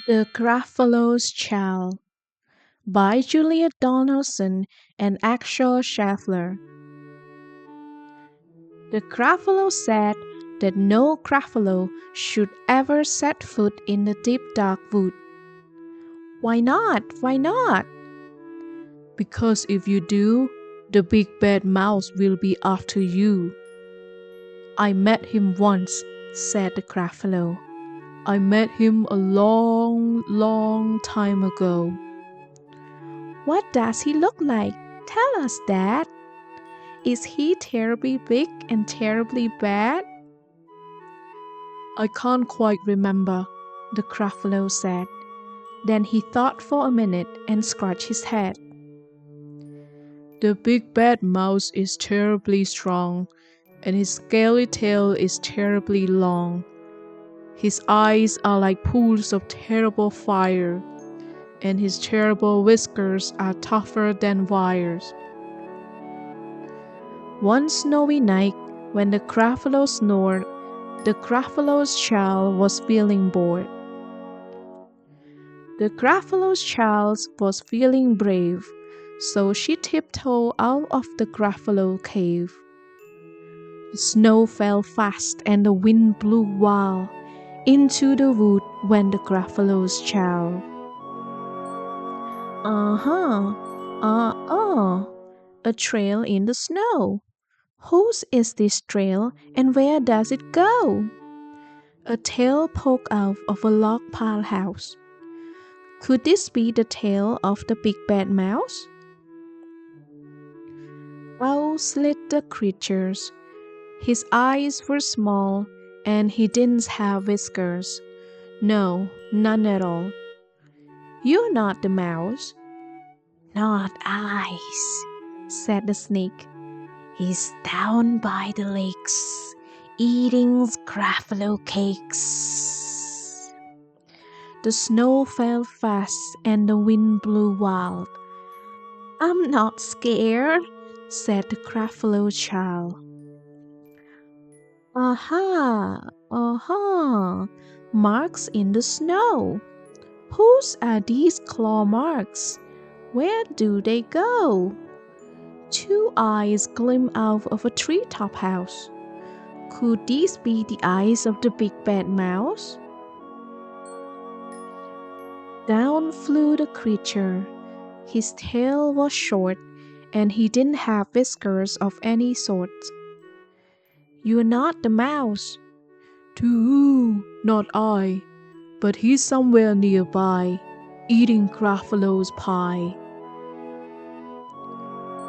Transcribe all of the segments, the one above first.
The Gruffalos Child by Julia Donaldson and Axel Scheffler. The Gruffalo said that no Gruffalo should ever set foot in the deep dark wood. Why not? Why not? Because if you do, the big bad mouse will be after you. I met him once, said the Gruffalo. I met him a long, long time ago. What does he look like? Tell us, Dad. Is he terribly big and terribly bad? I can't quite remember, the Gruffalo said. Then he thought for a minute and scratched his head. The big bad mouse is terribly strong, and his scaly tail is terribly long. His eyes are like pools of terrible fire, and his terrible whiskers are tougher than wires. One snowy night, when the Gruffalo snored, the Gruffalo's child was feeling bored. The Gruffalo's child was feeling brave, so she tiptoed out of the Gruffalo cave. The snow fell fast and the wind blew wild into the wood when the Gruffalo's child. A trail in the snow. Whose is this trail and where does it go? A tail poked out of a log pile house. Could this be the tail of the big bad mouse? Out slid the creatures. His eyes were small and he didn't have whiskers. No, none at all. You're not the mouse. Not I, said the snake. He's down by the lakes, eating Gruffalo cakes. The snow fell fast and the wind blew wild. I'm not scared, said the Gruffalo child. Aha, marks in the snow. Whose are these claw marks? Where do they go? Two eyes gleam out of a treetop house. Could these be the eyes of the big bad mouse? Down flew the creature. His tail was short, and he didn't have whiskers of any sort. You're not the mouse. Too, not I, but he's somewhere nearby, eating Gruffalo's pie.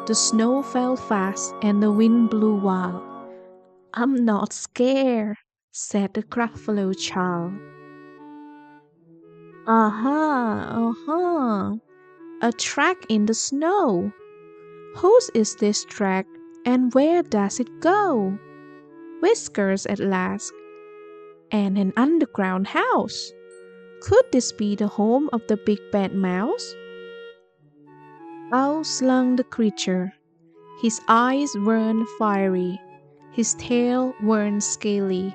The snow fell fast and the wind blew wild. I'm not scared, said the Gruffalo child. Aha, a track in the snow. Whose is this track and where does it go? Whiskers at last, and an underground house. Could this be the home of the big bad mouse? Out slunk the creature. His eyes weren't fiery, his tail weren't scaly,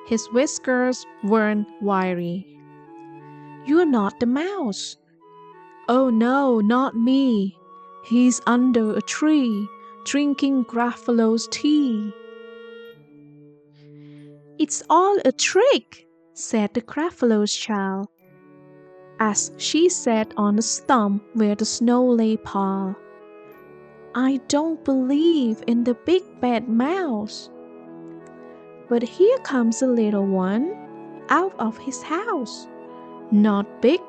his whiskers weren't wiry. You're not the mouse. Oh no, not me. He's under a tree, drinking Gruffalo's tea. It's all a trick, said the Gruffalo's child, as she sat on the stump where the snow lay piled. I don't believe in the big bad mouse. But here comes a little one out of his house. Not big,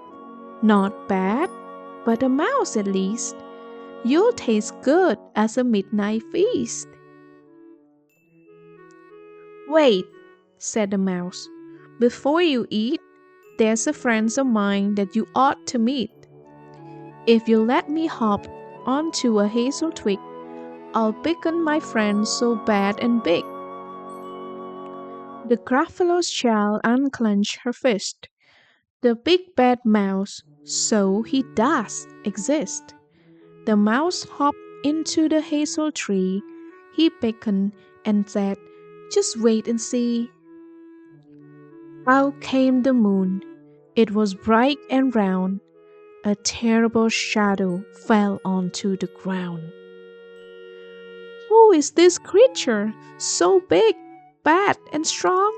not bad, but a mouse at least. You'll taste good as a midnight feast. Wait, said the mouse. Before you eat, there's a friend of mine that you ought to meet. If you let me hop onto a hazel twig, I'll beckon my friend so bad and big. The Gruffalo's child unclenched her fist. The big bad mouse, so he does exist. The mouse hopped into the hazel tree. He beckoned and said, just wait and see. Out came the moon. It was bright and round. A terrible shadow fell onto the ground. Who is this creature, so big, bad, and strong?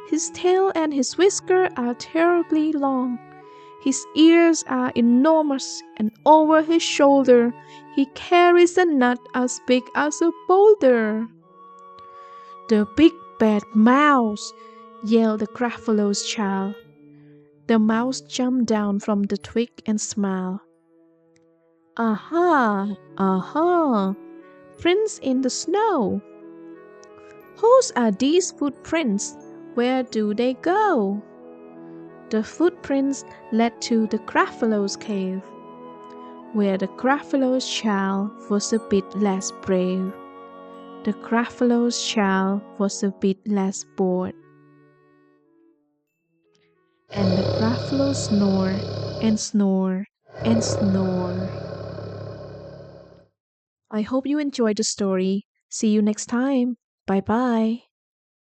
His tail and his whiskers are terribly long. His ears are enormous, and over his shoulder he carries a nut as big as a boulder. The big bad mouse, yelled the Gruffalo's child. The mouse jumped down from the twig and smiled. Aha, aha, prints in the snow. Whose are these footprints? Where do they go? The footprints led to the Gruffalo's cave, where the Gruffalo's child was a bit less brave. The Gruffalo's child was a bit less bored. And the Gruffalo snored and snored and snored. I hope you enjoyed the story. See you next time. Bye bye.